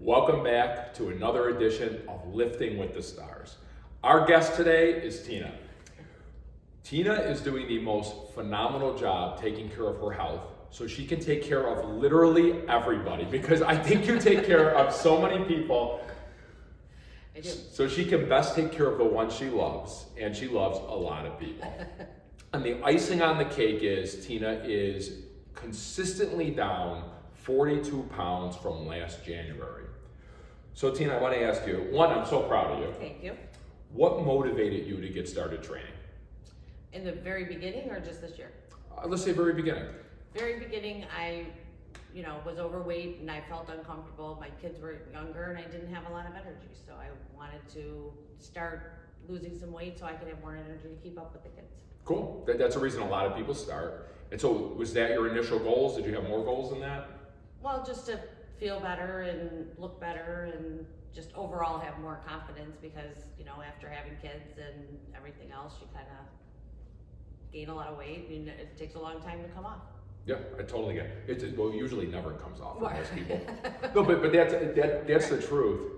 Welcome back to another edition of Lifting with the Stars. Our guest today is Tina. Tina is doing the most phenomenal job taking care of her health so she can take care of literally everybody, because I think you take care of so many people. I do. So she can best take care of the ones she loves, and she loves a lot of people. And the icing on the cake is Tina is consistently down 42 pounds from last January. So Tina, I want to ask you, one, I'm so proud of you. Thank you. What motivated you to get started training? In the very beginning or just this year? Let's say very beginning. Very beginning, I was overweight and I felt uncomfortable. My kids were younger and I didn't have a lot of energy. So I wanted to start losing some weight so I could have more energy to keep up with the kids. Cool. That's a reason a lot of people start. And so was that your initial goals? Did you have more goals than that? Well, just to feel better and look better and just overall have more confidence because, after having kids and everything else, you kind of gain a lot of weight and it takes a long time to come off. Yeah, I totally get it. It usually never comes off for most people. No, but that's the truth.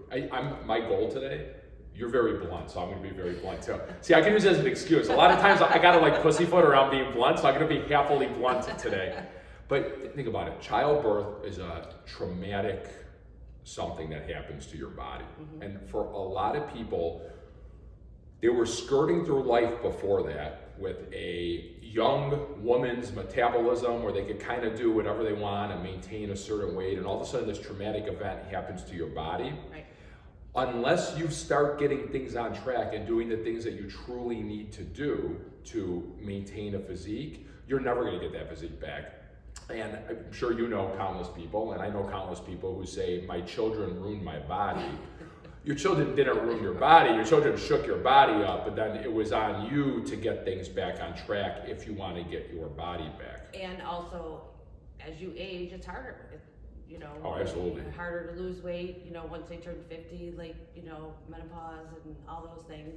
My goal today, you're very blunt, so I'm going to be very blunt too. See, I can use it as an excuse. A lot of times I got to pussyfoot around being blunt, so I'm going to be happily blunt today. But think about it. Childbirth is a traumatic something that happens to your body. Mm-hmm. And for a lot of people, they were skirting through life before that with a young woman's metabolism where they could kind of do whatever they want and maintain a certain weight, and all of a sudden this traumatic event happens to your body. Right. Unless you start getting things on track and doing the things that you truly need to do to maintain a physique, you're never going to get that physique back. And I'm sure you know countless people, and I know countless people who say, my children ruined my body. Your children didn't ruin your body, your children shook your body up, but then it was on you to get things back on track if you want to get your body back. And also, as you age, it's harder. Oh, absolutely. Harder to lose weight, once they turn 50, menopause and all those things.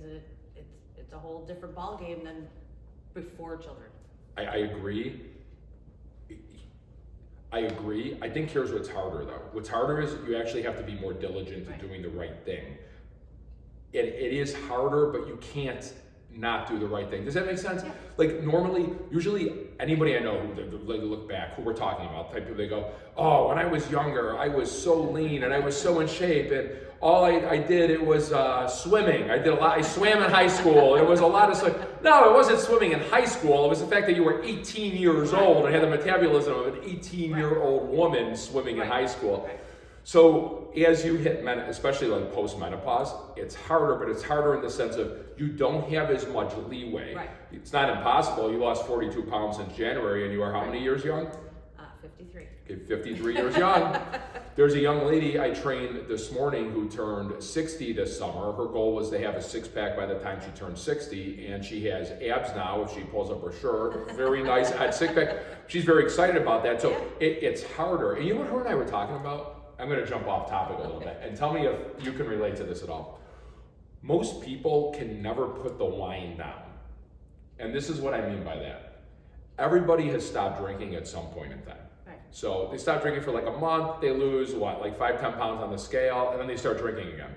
It's a whole different ballgame than before children. I agree. I think here's what's harder though. What's harder is you actually have to be more diligent in doing the right thing. It is harder, but you can't not do the right thing. Does that make sense? Yeah. Usually anybody I know who look back, who we're talking about, type people, they go, oh, when I was younger, I was so lean and I was so in shape and all I did, it was swimming. I swam in high school. It was a lot of swimming. No, it wasn't swimming in high school. It was the fact that you were 18 years old and had the metabolism of an 18-year-old woman swimming in high school. Right. So as you hit especially post-menopause, it's harder, but it's harder in the sense of you don't have as much leeway. Right. It's not impossible. You lost 42 pounds since January and you are how many years young? 53. Okay, 53 years young. There's a young lady I trained this morning who turned 60 this summer. Her goal was to have a six-pack by the time she turned 60, and she has abs now if she pulls up her shirt. Very nice six-pack. She's very excited about that. So it's harder. And you know what her and I were talking about? I'm going to jump off topic a little bit and tell me if you can relate to this at all. Most people can never put the wine down. And this is what I mean by that. Everybody has stopped drinking at some point in time. Right. So they stop drinking for a month, they lose 5-10 pounds on the scale, and then they start drinking again.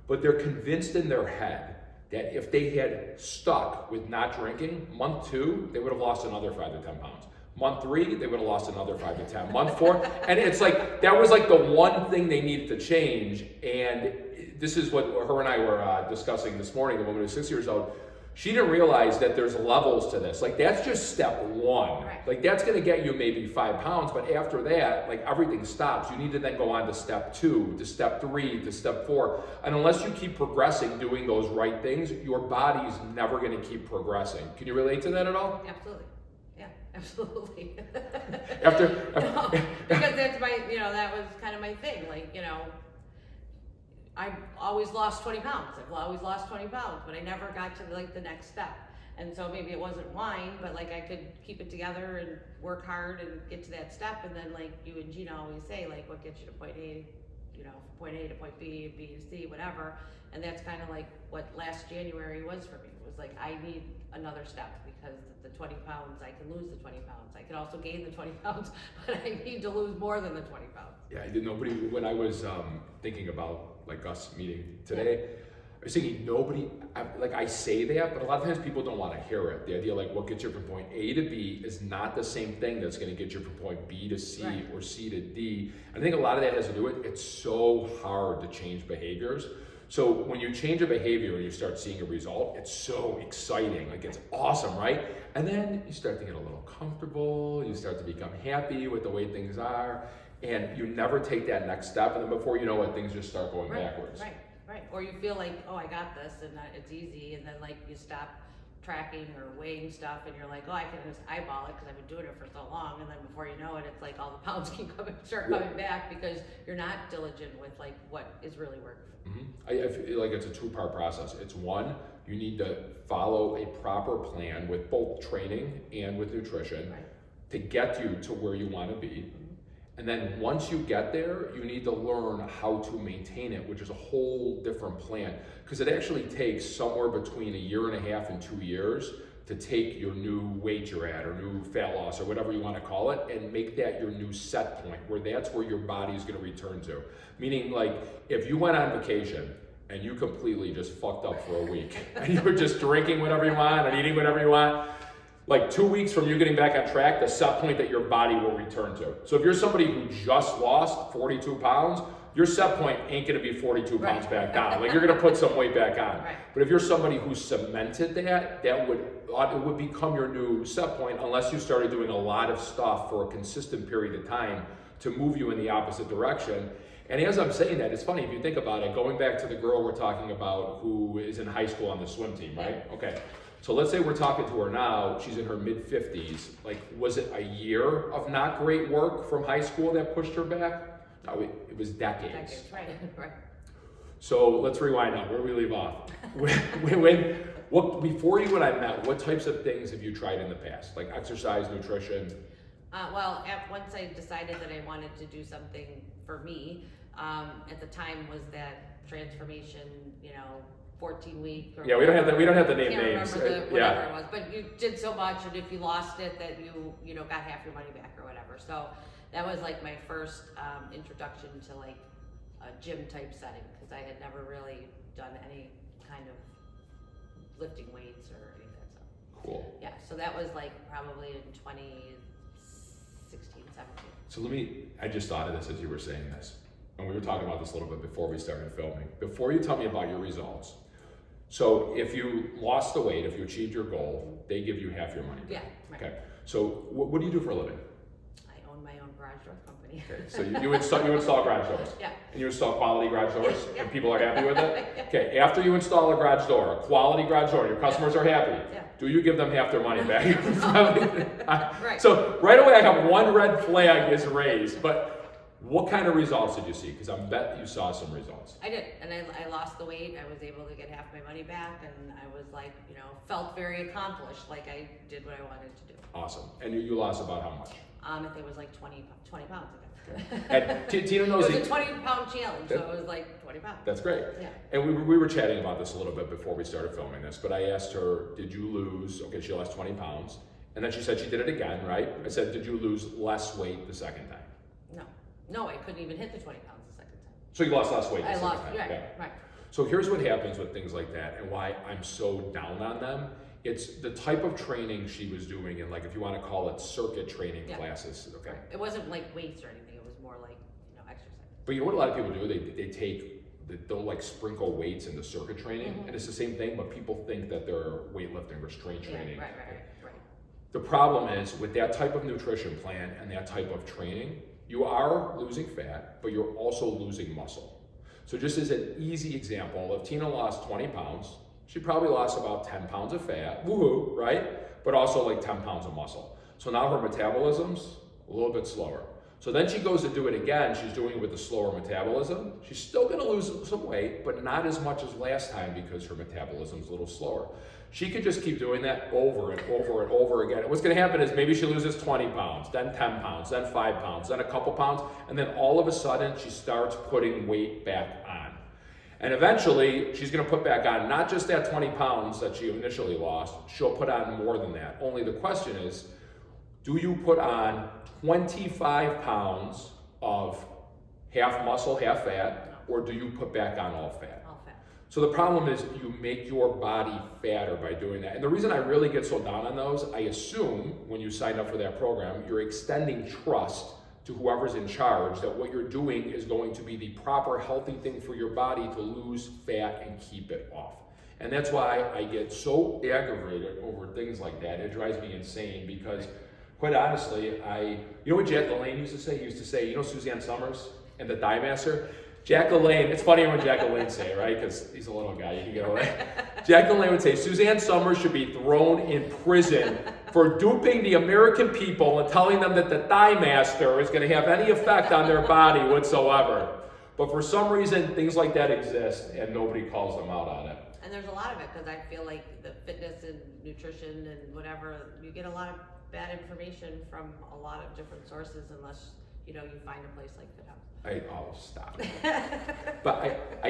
But they're convinced in their head that if they had stuck with not drinking, month 2, they would have lost another 5 to 10 pounds. Month 3, they would have lost another 5 to 10. Month 4, and it's that was the one thing they needed to change. And this is what her and I were discussing this morning. The woman who's 6 years old, she didn't realize that there's levels to this. That's just step 1. Right. That's going to get you maybe 5 pounds, but after that, everything stops. You need to then go on to step 2, to step 3, to step 4. And unless you keep progressing, doing those right things, your body's never going to keep progressing. Can you relate to that at all? Absolutely. Yeah, absolutely. Because that's that was kind of my thing. I've always lost 20 pounds. I've always lost 20 pounds, but I never got to the next step. And so maybe it wasn't wine, but I could keep it together and work hard and get to that step. And then you and Gina always say, what gets you to point A you know, from point A to point B, B to C, whatever. And that's kind of like what last January was for me. It was like, I need another step because the 20 pounds, I can lose the 20 pounds. I can also gain the 20 pounds, but I need to lose more than the 20 pounds. Yeah, I did nobody, when I was thinking about like us meeting today, I was thinking I say that, but a lot of times people don't want to hear it. The idea like what gets you from point A to B is not the same thing that's going to get you from point B to C or C to D. I think a lot of that has to do with it's so hard to change behaviors. So when you change a behavior and you start seeing a result, it's so exciting, like it's awesome, right? And then you start to get a little comfortable, you start to become happy with the way things are, and you never take that next step, and then before you know it, things just start going backwards. Right. Or you feel like, oh, I got this, and it's easy, and then like you stop tracking or weighing stuff, and you're like, oh, I can just eyeball it because I've been doing it for so long, and then before you know it, it's like all the pounds start coming back because you're not diligent with like what is really working. I feel like it's a two-part process. It's one, you need to follow a proper plan with both training and with nutrition to get you to where you want to be. And then once you get there, you need to learn how to maintain it, which is a whole different plan. Because it actually takes somewhere between 1.5 years and 2 years to take your new weight you're at or new fat loss or whatever you want to call it and make that your new set point where that's where your body is going to return to. Meaning like if you went on vacation and you completely just fucked up for a week and you were just drinking whatever you want and eating whatever you want, like 2 weeks from you getting back on track, the set point that your body will return to. So if you're somebody who just lost 42 pounds, your set point ain't gonna be 42 pounds back down. Like you're gonna put some weight back on. But if you're somebody who cemented that, it would become your new set point unless you started doing a lot of stuff for a consistent period of time to move you in the opposite direction. And as I'm saying that, it's funny if you think about it, going back to the girl we're talking about who is in high school on the swim team, right? Okay. So let's say we're talking to her now, she's in her mid-50s. Like, was it a year of not great work from high school that pushed her back? No, it was decades. Right. So let's rewind now, where we leave off. Before you and I met, what types of things have you tried in the past? Like exercise, nutrition? Once I decided that I wanted to do something for me, at the time was that transformation, 14-week. Yeah, we don't have to name names. Whatever it was, but you did so much, and if you lost it, that you got half your money back or whatever. So that was like my first introduction to like a gym type setting because I had never really done any kind of lifting weights or any of that stuff. Cool. Yeah, so that was like probably in 2016, 17. So I just thought of this as you were saying this, and we were talking about this a little bit before we started filming. Before you tell me about your results, so if you lost the weight, if you achieved your goal, they give you half your money back. Yeah, right. Okay. So what do you do for a living? I own my own garage door company. Okay. So you install garage doors. Yeah. And you install quality garage doors, Yeah. and people are happy with it. Okay. After you install a garage door, a quality garage door, your customers are happy. Yeah. Do you give them half their money back? Right. So right away, I have one red flag is raised, but. What kind of results did you see? Because I bet you saw some results. I did, and I lost the weight. I was able to get half my money back, and I was like, felt very accomplished, like I did what I wanted to do. Awesome. And you lost about how much? I think it was like 20 pounds. And Tina knows it was a 20-pound challenge, so it was like 20 pounds. That's great. Yeah. And we were chatting about this a little bit before we started filming this, but I asked her, did you lose, okay, she lost 20 pounds, and then she said she did it again, right? I said, did you lose less weight the second time? No, I couldn't even hit the 20 pounds the second time. So you lost less weight the second time? Right. So here's what happens with things like that and why I'm so down on them. It's the type of training she was doing, and like if you want to call it circuit training classes, okay? It wasn't like weights or anything, it was more like, exercise. But you know what a lot of people do? They'll like sprinkle weights into circuit training, and it's the same thing, but people think that they're weightlifting or strength training. Right. The problem is with that type of nutrition plan and that type of training, you are losing fat, but you're also losing muscle. So just as an easy example, if Tina lost 20 pounds, she probably lost about 10 pounds of fat, woohoo, right? But also like 10 pounds of muscle. So now her metabolism's a little bit slower. So then she goes to do it again. She's doing it with a slower metabolism. She's still going to lose some weight, but not as much as last time because her metabolism's a little slower. She could just keep doing that over and over and over again. And what's going to happen is maybe she loses 20 pounds, then 10 pounds, then 5 pounds, then a couple pounds, and then all of a sudden she starts putting weight back on. And eventually she's going to put back on not just that 20 pounds that she initially lost, she'll put on more than that. Only the question is, do you put on 25 pounds of half muscle, half fat, or do you put back on all fat? All fat. So the problem is you make your body fatter by doing that. And the reason I really get so down on those, I assume when you sign up for that program, you're extending trust to whoever's in charge that what you're doing is going to be the proper healthy thing for your body to lose fat and keep it off. And that's why I get so aggravated over things like that. It drives me insane because quite honestly, you know what Jack LaLanne used to say? He used to say, you know Suzanne Summers and the Thigh Master? Jack LaLanne, it's funny when Jack LaLanne say it, right? Because he's a little guy, you can get away. Jack LaLanne would say, Suzanne Summers should be thrown in prison for duping the American people and telling them that the Thigh Master is going to have any effect on their body whatsoever. But for some reason, things like that exist and nobody calls them out on it. And there's a lot of it because I feel like the fitness and nutrition and whatever, you get a lot of bad information from a lot of different sources unless you find a place like Fit House. Oh, stop. But I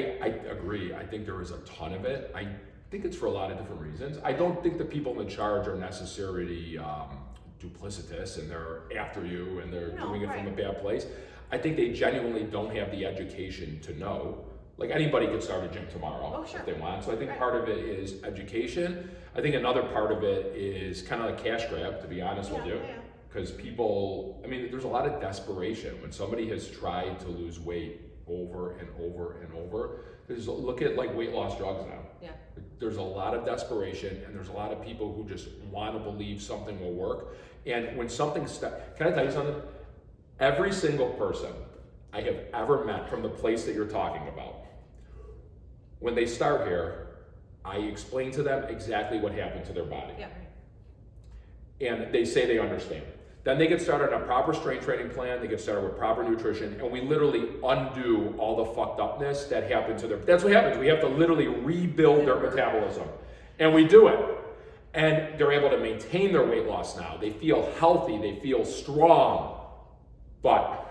agree. I think there is a ton of it. I think it's for a lot of different reasons. I don't think the people in charge are necessarily duplicitous and they're after you and they're doing it from a bad place. I think they genuinely don't have the education to know. Like anybody could start a gym tomorrow if they want. So I think part of it is education. I think another part of it is kind of like cash grab, to be honest with you. Because people, there's a lot of desperation when somebody has tried to lose weight over and over and over. Look at like weight loss drugs now. Yeah. There's a lot of desperation and there's a lot of people who just want to believe something will work. And when something can I tell you something? Every single person I have ever met from the place that you're talking about, when they start here, I explain to them exactly what happened to their body. Yeah. And they say they understand. Then they get started on a proper strength training plan, they get started with proper nutrition, and we literally undo all the fucked upness that happened to that's what happens. We have to literally rebuild their metabolism. And we do it. And they're able to maintain their weight loss now. They feel healthy, they feel strong. But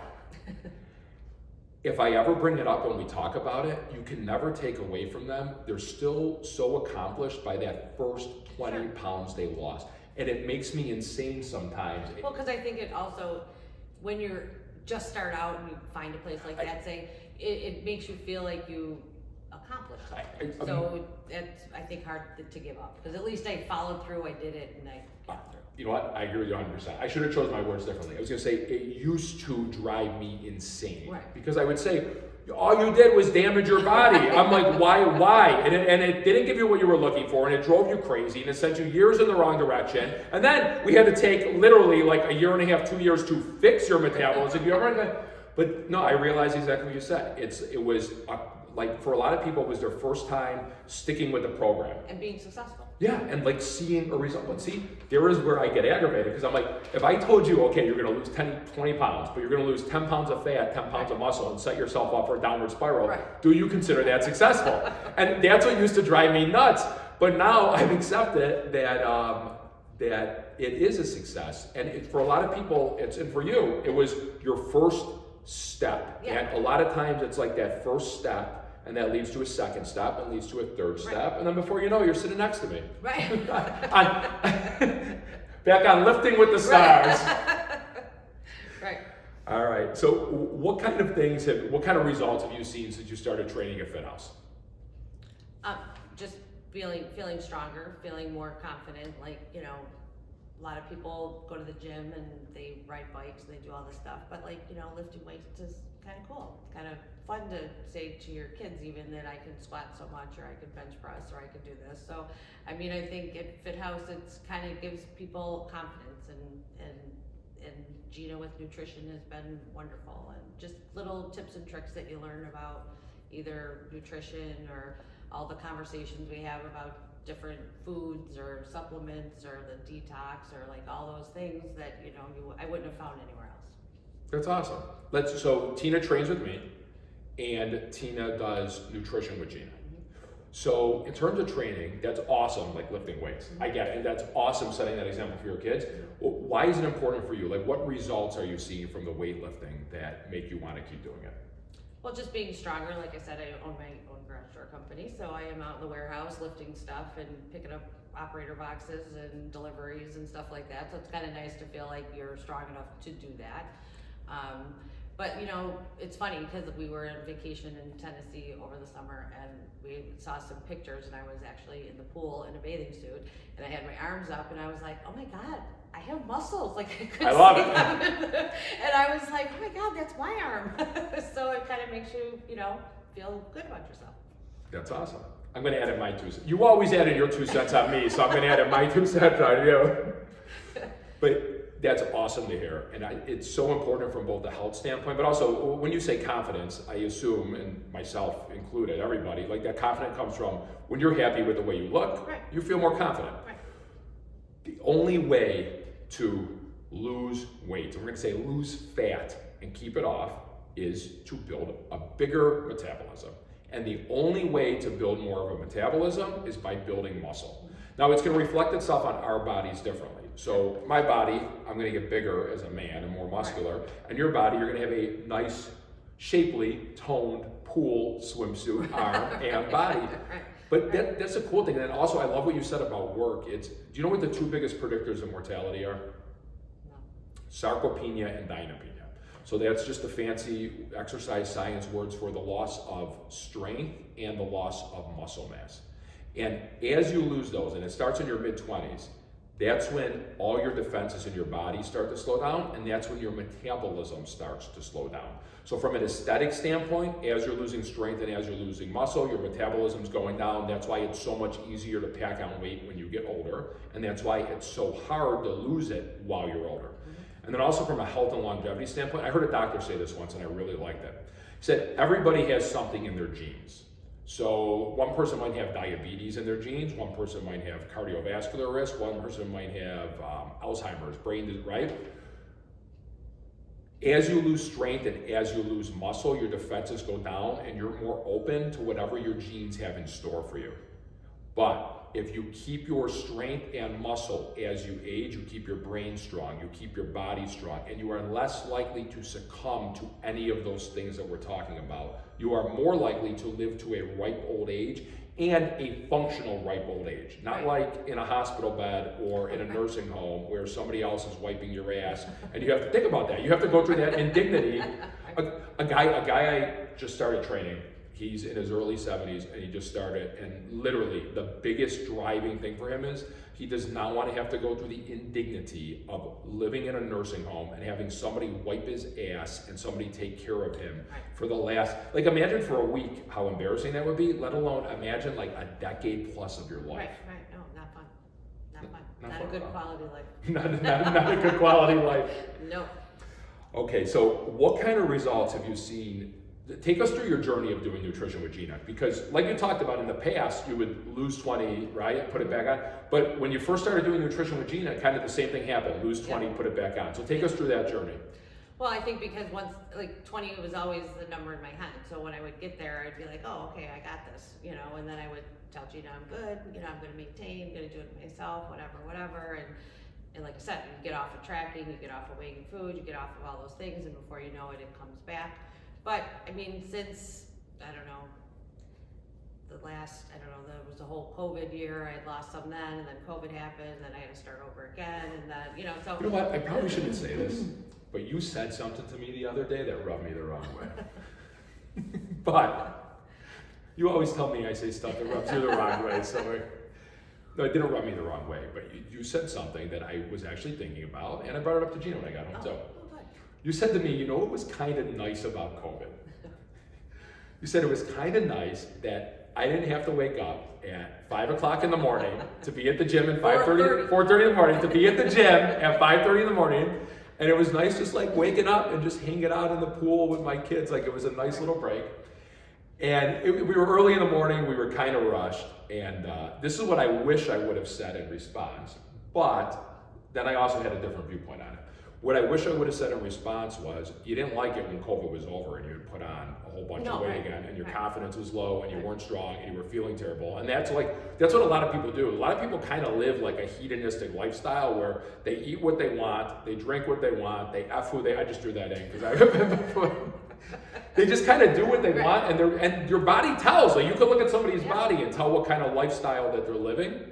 if I ever bring it up and we talk about it, you can never take away from them. They're still so accomplished by that first 20 pounds they lost. And it makes me insane sometimes. Well, because I think it also, when you're just start out and you find a place like that, it makes you feel like you accomplished something. So it's, I think, hard to give up. Because at least I followed through, I did it, and I got through. You know what? I agree with you 100%. I should have chosen my words differently. I was going to say, it used to drive me insane. Right. Because I would say, all you did was damage your body. I'm like, why? And it didn't give you what you were looking for, and it drove you crazy, and it sent you years in the wrong direction. And then we had to take literally like a year and a half, 2 years to fix your metabolism. But no, I realized exactly what you said. It was like for a lot of people, it was their first time sticking with the program. And being successful. Yeah, and like seeing a result. But see, there is where I get aggravated because I'm like, if I told you, okay, you're gonna lose 20 pounds, but you're gonna lose 10 pounds of fat, 10 pounds of muscle, and set yourself up for a downward spiral, do you consider that successful? And that's what used to drive me nuts. But now I've accepted that it is a success. And for a lot of people, and for you, it was your first step. Yeah. And a lot of times it's like that first step, and that leads to a second step, and leads to a third step, and then before you know, you're sitting next to me. Right. Back on Lifting with the Stars. Right. All right. So, what kind of results have you seen since you started training at Fit House? Just feeling stronger, feeling more confident. Like, a lot of people go to the gym and they ride bikes and they do all this stuff, but lifting weights is kind of cool. It's kind of fun to say to your kids even that I can squat so much, or I can bench press, or I can do this. So, I think at Fit House, it's kind of gives people confidence, and Gina with nutrition has been wonderful, and just little tips and tricks that you learn about either nutrition or all the conversations we have about different foods or supplements or the detox or like all those things that I wouldn't have found anywhere else. That's awesome. So Tina trains with me, and Tina does nutrition with Gina. So in terms of training, that's awesome, like lifting weights. I get it, and that's awesome setting that example for your kids. Well, why is it important for you? Like, what results are you seeing from the weightlifting that make you want to keep doing it? Well, just being stronger. Like I said, I own my own garage door company, so I am out in the warehouse lifting stuff and picking up operator boxes and deliveries and stuff like that. So it's kind of nice to feel like you're strong enough to do that. But you know, it's funny because we were on vacation in Tennessee over the summer and we saw some pictures, and I was actually in the pool in a bathing suit, and I had my arms up, and I was like, oh my God, I have muscles. Like I could love see it. them. And I was like, oh my God, that's my arm. So it kind of makes you, you know, feel good about yourself. That's awesome. I'm going to add in my 2 cents. You always added your 2 cents on me, so I'm going to add in my 2 cents on you. But that's awesome to hear, and it's so important from both the health standpoint, but also when you say confidence, I assume, and myself included, everybody, like that confidence comes from when you're happy with the way you look, Right. You feel more confident. Right. The only way to lose weight, and we're going to say lose fat and keep it off, is to build a bigger metabolism. And the only way to build more of a metabolism is by building muscle. Now, it's going to reflect itself on our bodies differently. So my body, I'm going to get bigger as a man and more muscular, and your body, you're going to have a nice, shapely, toned pool swimsuit arm and body. But that's a cool thing. And then also, I love what you said about work. Do you know what the 2 biggest predictors of mortality are? No. Sarcopenia and dynapenia. So that's just the fancy exercise science words for the loss of strength and the loss of muscle mass. And as you lose those, and it starts in your mid-20s, that's when all your defenses in your body start to slow down, and that's when your metabolism starts to slow down. So from an aesthetic standpoint, as you're losing strength and as you're losing muscle, your metabolism's going down. That's why it's so much easier to pack on weight when you get older, and that's why it's so hard to lose it while you're older. And then also from a health and longevity standpoint, I heard a doctor say this once and I really liked it. He said, everybody has something in their genes. So one person might have diabetes in their genes, one person might have cardiovascular risk, one person might have Alzheimer's, brain disease, right? As you lose strength and as you lose muscle, your defenses go down and you're more open to whatever your genes have in store for you. But if you keep your strength and muscle as you age, you keep your brain strong, you keep your body strong, and you are less likely to succumb to any of those things that we're talking about. You are more likely to live to a ripe old age and a functional ripe old age. Not like in a hospital bed or in a nursing home where somebody else is wiping your ass, and you have to think about that. You have to go through that indignity. A guy I just started training, he's in his early 70s and he just started, and literally the biggest driving thing for him is he does not want to have to go through the indignity of living in a nursing home and having somebody wipe his ass and somebody take care of him for the last, like imagine for a week how embarrassing that would be, let alone imagine like a decade plus of your life. Right, no, not fun. Not fun. Not Not fun a good at all. quality life. not a good quality life. No. Okay, so what kind of results have you seen? Take us through your journey of doing nutrition with Gina, because like you talked about in the past, you would lose 20, right? Put it back on. But when you first started doing nutrition with Gina, kind of the same thing happened. Lose 20, put it back on. So take us through that journey. Well, I think because once, like 20 was always the number in my head. So when I would get there, I'd be like, oh, okay, I got this, you know, and then I would tell Gina, I'm good, you know, I'm going to maintain, going to do it myself, whatever. And like I said, you get off of tracking, you get off of weighing food, you get off of all those things, and before you know it, it comes back. But I mean, since, I don't know, there was a whole COVID year, I had lost some then, and then COVID happened, and then I had to start over again, and then, you know, so. You know what, I probably shouldn't say this, but you said something to me the other day that rubbed me the wrong way. But you always tell me I say stuff that rubs you the wrong way, so no, it didn't rub me the wrong way, but you said something that I was actually thinking about, and I brought it up to Gina when I got home, so. You said to me, you know what was kind of nice about COVID? You said it was kind of nice that I didn't have to wake up at 5 o'clock in the morning to be at the gym at 4:30 in the morning, to be at the gym at 5:30 in the morning. And it was nice just like waking up and just hanging out in the pool with my kids. Like it was a nice little break. And we were early in the morning, we were kind of rushed. And this is what I wish I would have said in response. But then I also had a different viewpoint on it. What I wish I would have said in response was, you didn't like it when COVID was over and you had put on a whole bunch of weight again, and your confidence was low, and you weren't strong, and you were feeling terrible. And that's what a lot of people do. A lot of people kind of live like a hedonistic lifestyle where they eat what they want, they drink what they want, they F who they, I just drew that in because I remember. They just kind of do what they want, and your body tells. Like, you could look at somebody's body and tell what kind of lifestyle that they're living.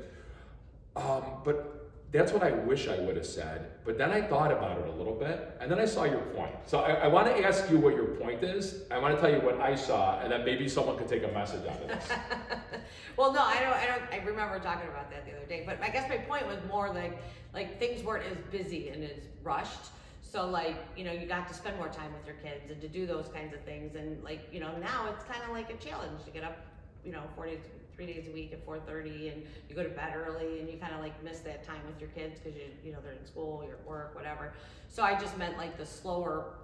But that's what I wish I would have said. But then I thought about it a little bit, and then I saw your point. So I want to ask you what your point is. I want to tell you what I saw, and then maybe someone could take a message out of this. Well, no, I don't. I remember talking about that the other day. But I guess my point was more like things weren't as busy and as rushed. So like, you know, you got to spend more time with your kids and to do those kinds of things. And like, you know, now it's kind of like a challenge to get up, you know, 3 days a week at 4:30, and you go to bed early, and you kind of like miss that time with your kids because you know they're in school, you're at work, whatever. So I just meant like the slower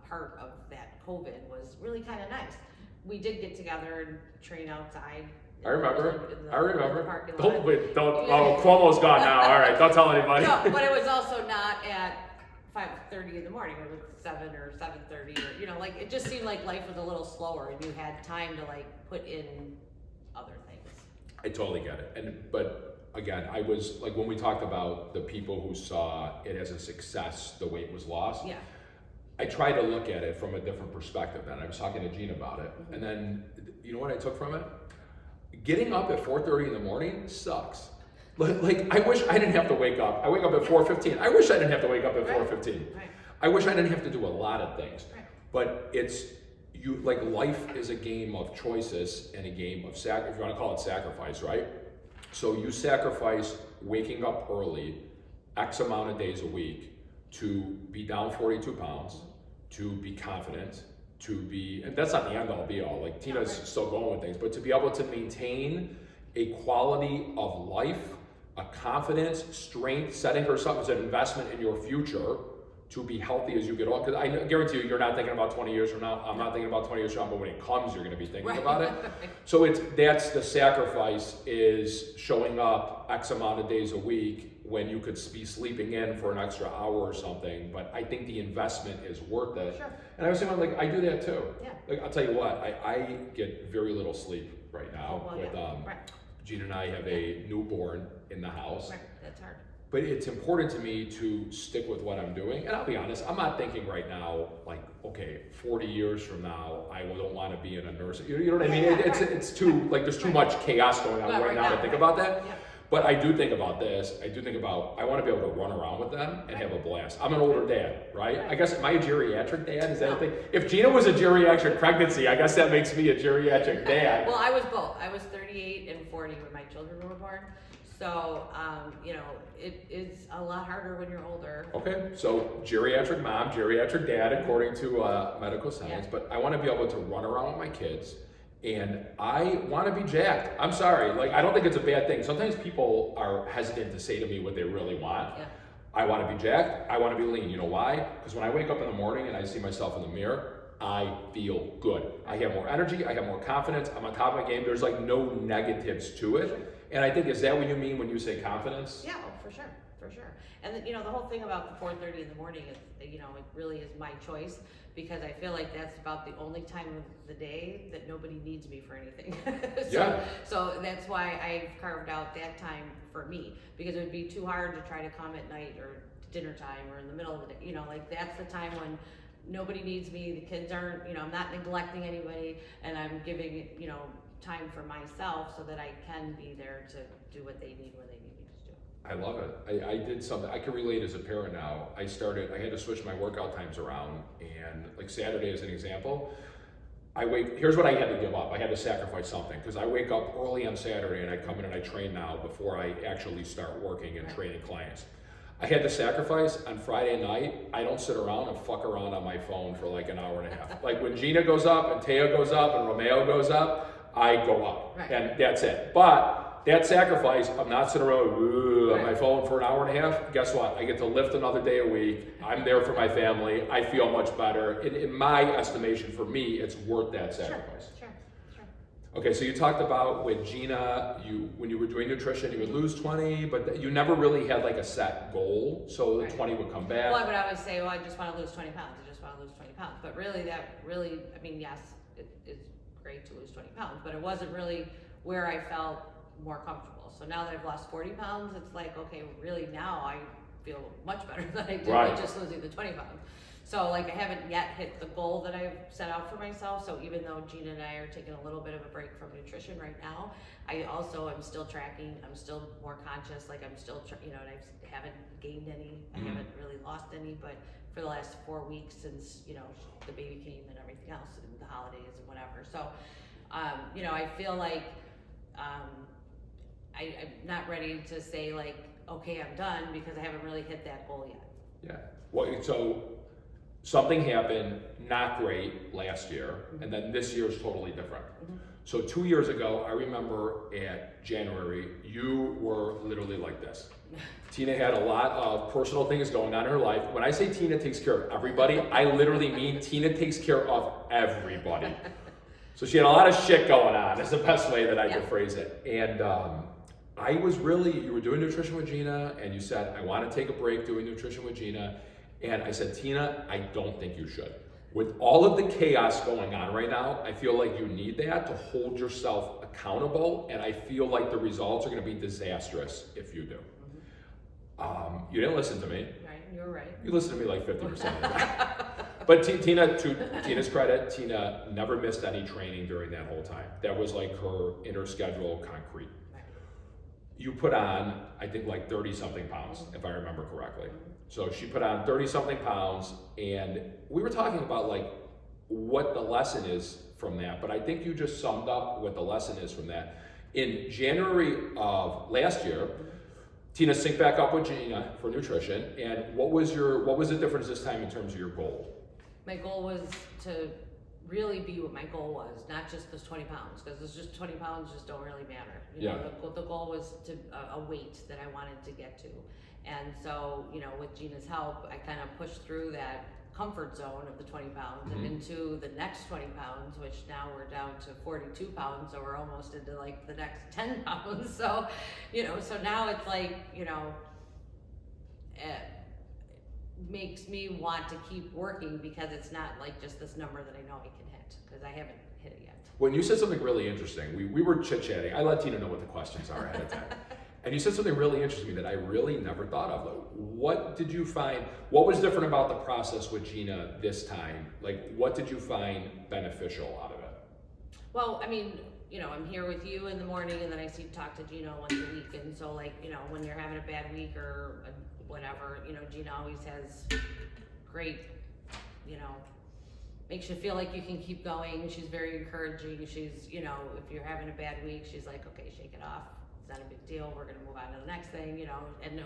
part of that COVID was really kind of nice. We did get together and train outside. I remember. Parking lot. Oh, Cuomo's gone now. All right, don't tell anybody. No, but it was also not at 5:30 in the morning. It was 7 or 7:30, or you know, like it just seemed like life was a little slower, and you had time to like put in other things. I totally get it. But again, I was like, when we talked about the people who saw it as a success, the weight was lost. Yeah. I tried to look at it from a different perspective then. I was talking to Gene about it. And then, you know what I took from it? Getting up at 4:30 in the morning sucks. Like, I wish I didn't have to wake up. I wake up at 4:15. I wish I didn't have to wake up at 4:15. Right. I wish I didn't have to do a lot of things. Right. But life is a game of choices and a game of if you want to call it sacrifice, right? So you sacrifice waking up early X amount of days a week to be down 42 pounds, to be confident, and that's not the end all be all. Like, Tina's still going with things, but to be able to maintain a quality of life, a confidence, strength, setting herself as an investment in your future to be healthy as you get older. Because I guarantee you, you're not thinking about 20 years from now. I'm not thinking about 20 years from now, but when it comes, you're going to be thinking about it. So that's the sacrifice, is showing up X amount of days a week when you could be sleeping in for an extra hour or something. But I think the investment is worth it. Sure. And I was saying, like, I do that too. Yeah. Like, I'll tell you what, I get very little sleep right now. Oh, well, Gene and I have a newborn in the house. Right. That's hard. But it's important to me to stick with what I'm doing. And I'll be honest, I'm not thinking right now, like, okay, 40 years from now, I don't want to be in a nurse. You know what I mean? It's too, like, there's too much chaos going on right now to think about that. Yeah. But I do think about this. I want to be able to run around with them and have a blast. I'm an older dad, right? I guess, am I a geriatric dad? Is that a thing? If Gina was a geriatric pregnancy, I guess that makes me a geriatric dad. Well, I was both. I was 38 and 40 when my children were born. So, you know, it is a lot harder when you're older. Okay, so geriatric mom, geriatric dad, according to medical science. Yeah. But I want to be able to run around with my kids, and I want to be jacked. I'm sorry, like, I don't think it's a bad thing. Sometimes people are hesitant to say to me what they really want. Yeah. I want to be jacked. I want to be lean. You know why? Because when I wake up in the morning and I see myself in the mirror, I feel good. I have more energy. I have more confidence. I'm on top of my game. There's like no negatives to it. And I think, is that what you mean when you say confidence? Yeah, well, for sure. And you know, the whole thing about the 4:30 in the morning is, you know, it really is my choice, because I feel like that's about the only time of the day that nobody needs me for anything. So that's why I've carved out that time for me, because it would be too hard to try to come at night or dinner time or in the middle of the day. You know, like, that's the time when nobody needs me, the kids aren't, you know, I'm not neglecting anybody, and I'm giving, you know, time for myself so that I can be there to do what they need when they need me to do. I love it. I did something, I can relate as a parent now. I had to switch my workout times around, and like Saturday as an example, here's what I had to give up. I had to sacrifice something, because I wake up early on Saturday and I come in and I train now before I actually start working and training clients. I had to sacrifice on Friday night. I don't sit around and fuck around on my phone for like an hour and a half. Like, when Gina goes up and Teo goes up and Romeo goes up, I go up, and that's it. But that sacrifice, I'm not sitting around on my phone for an hour and a half. Guess what? I get to lift another day a week. I'm there for my family. I feel much better. In my estimation, for me, it's worth that sacrifice. Sure. Okay, so you talked about with Gina, when you were doing nutrition, you would lose 20, but you never really had like a set goal, so the Right. 20 would come back. Well, I would always say, well, I just want to lose 20 pounds. I just want to lose 20 pounds. But really, I mean, yes, it's great to lose 20 pounds, but it wasn't really where I felt more comfortable. So now that I've lost 40 pounds, it's like, okay, really now I feel much better than I did Right. by just losing the 20 pounds. So like I haven't yet hit the goal that I've set out for myself. So even though Gina and I are taking a little bit of a break from nutrition right now, I also am still tracking. I'm still more conscious. Like I'm still, and I haven't gained any. I haven't really lost any. But for the last 4 weeks since the baby came and everything else and the holidays and whatever. So, I feel like I'm not ready to say like, okay, I'm done because I haven't really hit that goal yet. Yeah. Well, so something happened not great last year, and then this year is totally different. So 2 years ago, I remember at January, you were literally like this. Tina had a lot of personal things going on in her life. When I say Tina takes care of everybody, I literally mean Tina takes care of everybody. So she had a lot of shit going on, is the best way that I could phrase it. And you were doing nutrition with Gina, and you said, I want to take a break doing nutrition with Gina. And I said, Tina, I don't think you should. With all of the chaos going on right now, I feel like you need that to hold yourself accountable, and I feel like the results are going to be disastrous if you do. You didn't listen to me. Right, you're right. You listened to me like 50% of the time. But Tina, to Tina's credit, Tina never missed any training during that whole time. That was like her inner schedule, concrete. You put on, I think, like 30-something pounds, if I remember correctly. So she put on 30-something pounds, and we were talking about like what the lesson is from that, but I think you just summed up what the lesson is from that. In January of last year, Tina synced back up with Gina for nutrition, and what was the difference this time in terms of your goal? My goal was to really be what my goal was, not just those 20 pounds, because it's just 20 pounds just don't really matter. The goal was to a weight that I wanted to get to. And so, with Gina's help, I kind of pushed through that comfort zone of the 20 pounds and into the next 20 pounds, which now we're down to 42 pounds. So we're almost into like the next 10 pounds. So, so now it's like, it makes me want to keep working because it's not like just this number that I know I can hit, because I haven't hit it yet. When you said something really interesting, we were chit-chatting. I let Tina know what the questions are ahead of time. And you said something really interesting to me that I really never thought of. What did you find, what was different about the process with Gina this time? Like, what did you find beneficial out of it? Well, I mean, I'm here with you in the morning, and then I talk to Gina once a week. And so, like, when you're having a bad week or whatever, Gina always has great, makes you feel like you can keep going. She's very encouraging. She's, if you're having a bad week, she's like, okay, shake it off. It's not a big deal. We're going to move on to the next thing,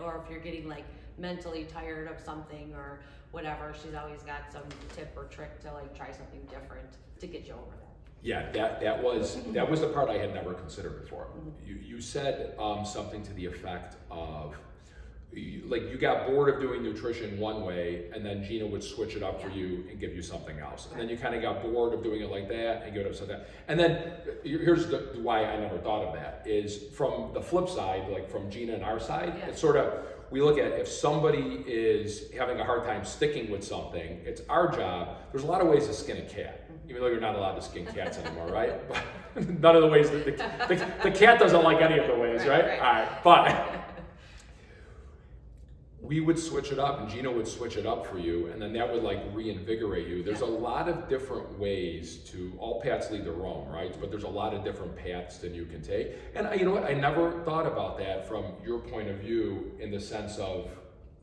or if you're getting like mentally tired of something or whatever, she's always got some tip or trick to like try something different to get you over that. Yeah, that was the part I had never considered before. You said something to the effect of, you got bored of doing nutrition one way, and then Gina would switch it up for you and give you something else. And then you kind of got bored of doing it like that and give it up something. And then here's why I never thought of that is from the flip side, like from Gina and our side, it's sort of, we look at if somebody is having a hard time sticking with something, it's our job. There's a lot of ways to skin a cat, even though you're not allowed to skin cats anymore, right? But none of the ways that the cat doesn't like any of the ways, right? All right, but we would switch it up, and Gina would switch it up for you, and then that would like reinvigorate you. There's a lot of different ways to, all paths lead to Rome, right? But there's a lot of different paths that you can take. And you know what? I never thought about that from your point of view in the sense of,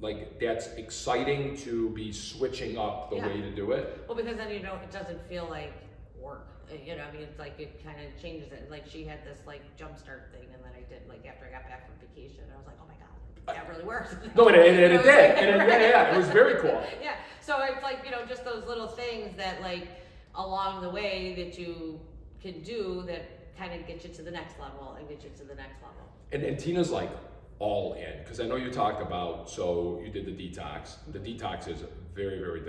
like, that's exciting to be switching up the way to do it. Well, because then, it doesn't feel like work. I mean, it's like it kind of changes it. Like she had this like jumpstart thing, and then I did like after I got back from vacation, I was like, oh my God. That really works. No, and it did. It was very cool. Yeah. So it's like, just those little things that like along the way that you can do that kind of get you to the next level and get you to the next level. And Tina's like all in, because I know you talked about, so you did the detox. The detox is very, very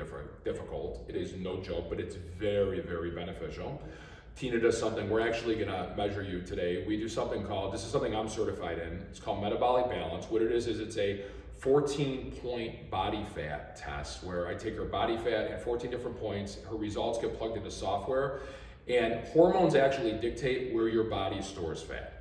difficult. It is no joke, but it's very, very beneficial. Tina does something, we're actually gonna measure you today. We do something called, this is something I'm certified in, it's called metabolic balance. What it is it's a 14-point body fat test where I take her body fat at 14 different points, her results get plugged into software, and hormones actually dictate where your body stores fat.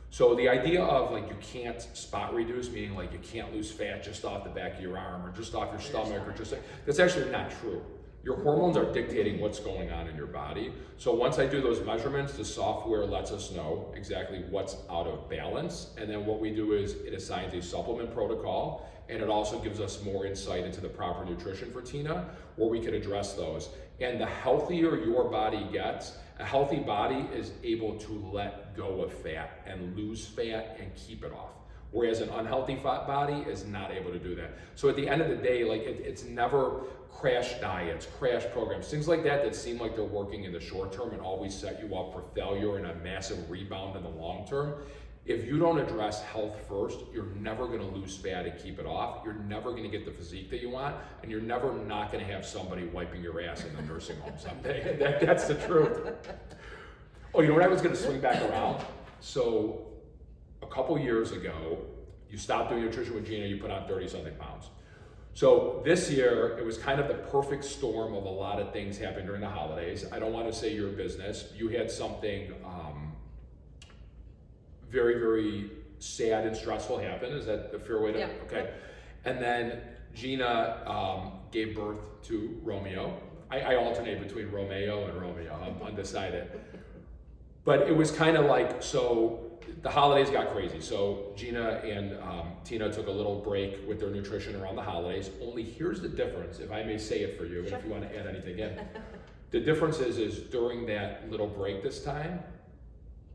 So the idea of like you can't spot reduce, meaning like you can't lose fat just off the back of your arm or just off your stomach or just, that's actually not true. Your hormones are dictating what's going on in your body. So once I do those measurements, the software lets us know exactly what's out of balance. And then what we do is it assigns a supplement protocol, and it also gives us more insight into the proper nutrition for Tina, where we can address those. And the healthier your body gets, a healthy body is able to let go of fat and lose fat and keep it off. Whereas an unhealthy fat body is not able to do that. So at the end of the day, like it's never crash diets, crash programs, things like that seem like they're working in the short term and always set you up for failure and a massive rebound in the long term. If you don't address health first, you're never gonna lose fat and keep it off. You're never gonna get the physique that you want, and you're never not gonna have somebody wiping your ass in the nursing home someday. That's the truth. Oh, you know what I was gonna swing back around? So a couple years ago, you stopped doing nutrition with Gina, you put on 30-something pounds. So this year, it was kind of the perfect storm of a lot of things happening during the holidays. I don't want to say your business. You had something very, very sad and stressful happen. Is that the fair way to? Yeah. Okay. And then Gina gave birth to Romeo. I alternate between Romeo and Romeo. I'm undecided. But it was kind of like, so the holidays got crazy. So Gina and Tina took a little break with their nutrition around the holidays. Only here's the difference, if I may say it for you, and if you want to add anything in. The difference is during that little break this time,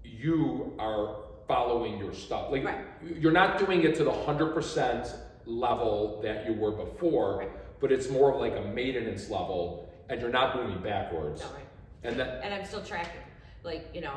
you are following your stuff. Like right. You're not doing it to the 100% level that you were before, right. But it's more of like a maintenance level, and you're not moving backwards. No, right. And I'm still tracking. Like, you know,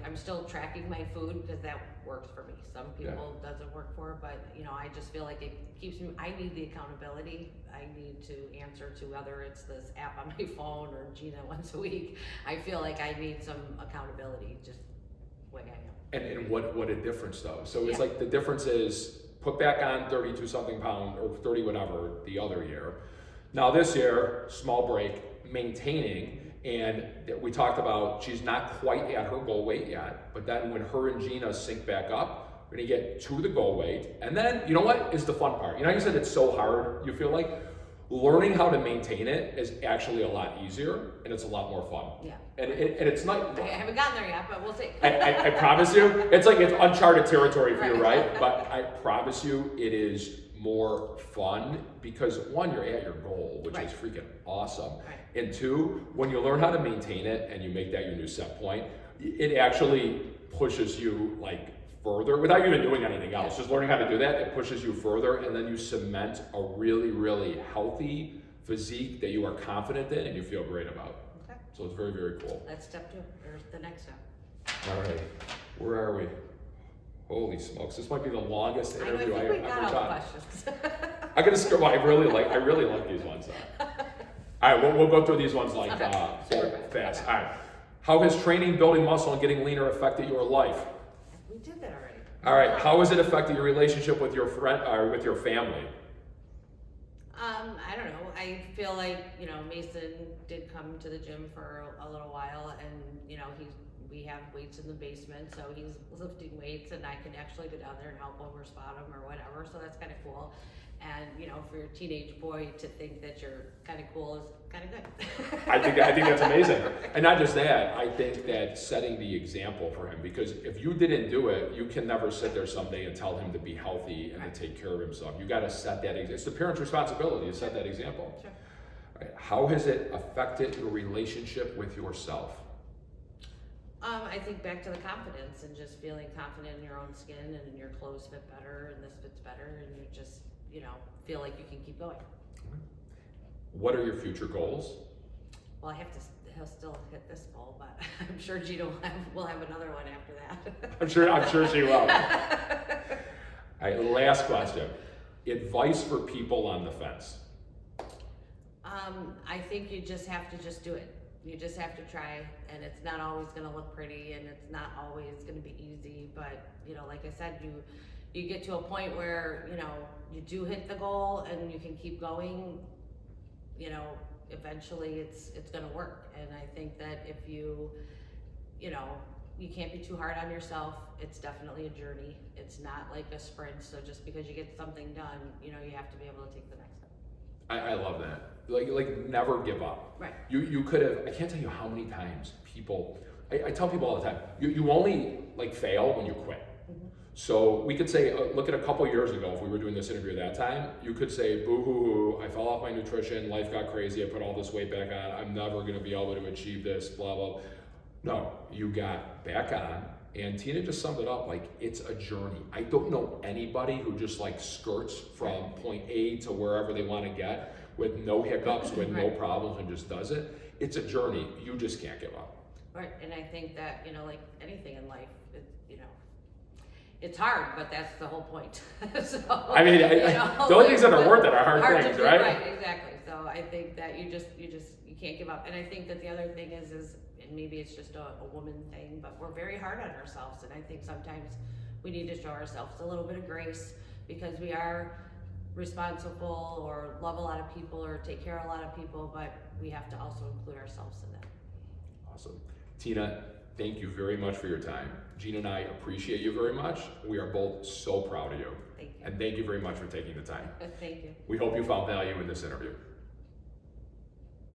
I'm still tracking my food because that works for me. Some people doesn't work for, but you know, I just feel like it keeps me, I need the accountability. I need to answer to whether it's this app on my phone or Gina once a week. I feel like I need some accountability, just the way I am. And what a difference though. So it's like the difference is put back on 32 something pound or 30 whatever the other year. Now this year, small break, maintaining. And we talked about she's not quite at her goal weight yet, but then when her and Gina sync back up, we're gonna get to the goal weight. And then, you know what is the fun part? You know, you said it's so hard, you feel like? Learning how to maintain it is actually a lot easier and it's a lot more fun. Yeah. And it's not. I haven't gotten there yet, but we'll see. I promise you, it's like it's uncharted territory for you, right? But I promise you it is more fun because one, you're at your goal, which is freaking awesome. Right. And two, when you learn how to maintain it and you make that your new set point, it actually pushes you like further without even doing anything else. Just learning how to do that, it pushes you further, and then you cement a really, really healthy physique that you are confident in and you feel great about. Okay. So it's very, very cool. That's step 2, or the next step. All right, where are we? Holy smokes, this might be the longest interview I I've think we ever got all done. the questions. I gotta scroll. I really like these ones. All right, we'll go through these ones like fast. All right, how has training, building muscle, and getting leaner affected your life? We did that already. All right, how has it affected your relationship with your friend or with your family? I don't know. I feel like, you know, Mason did come to the gym for a little while, and you know, we have weights in the basement, so he's lifting weights, and I can actually go down there and help him or spot him or whatever. So that's kind of cool. And you know, for your teenage boy to think that you're kind of cool is kind of good. I think that's amazing. And not just that, I think that setting the example for him, because if you didn't do it, you can never sit there someday and tell him to be healthy and to take care of himself. You got to set that example. It's the parent's responsibility to set that example. Sure. All right. How has it affected your relationship with yourself? I think back to the confidence and just feeling confident in your own skin and your clothes fit better and this fits better and you just, you know, feel like you can keep going. What are your future goals? Well, he'll still hit this goal, but I'm sure Gina will have another one after that. I'm sure she will. All right, last question. Advice for people on the fence. I think you just have to just do it. You just have to try, and it's not always gonna look pretty, and it's not always gonna be easy, but, you know, like I said, you get to a point where, you know, you do hit the goal and you can keep going, you know, eventually it's gonna work. And I think that if you know, you can't be too hard on yourself. It's definitely a journey. It's not like a sprint, so just because you get something done, you know, you have to be able to take the next step. I love that. Like never give up. Right. You could have, I can't tell you how many times people, I tell people all the time, you only like fail when you quit. So we could say, look at a couple years ago, if we were doing this interview at that time, you could say, boo hoo hoo, I fell off my nutrition, life got crazy, I put all this weight back on, I'm never gonna be able to achieve this, blah, blah. No, you got back on, and Tina just summed it up, like, it's a journey. I don't know anybody who just like skirts from point A to wherever they wanna get with no hiccups, with no problems, and just does it. It's a journey, you just can't give up. Right, and I think that, you know, like anything in life, you know, it's hard, but that's the whole point. So, I mean, the only things that are worth it are hard things, right? Right, exactly. So I think that you can't give up. And I think that the other thing is, and maybe it's just a woman thing, but we're very hard on ourselves. And I think sometimes we need to show ourselves a little bit of grace, because we are responsible or love a lot of people or take care of a lot of people, but we have to also include ourselves in that. Awesome. Tina, thank you very much for your time. Gina and I appreciate you very much. We are both so proud of you. Thank you. And thank you very much for taking the time. Thank you. We hope you found value in this interview.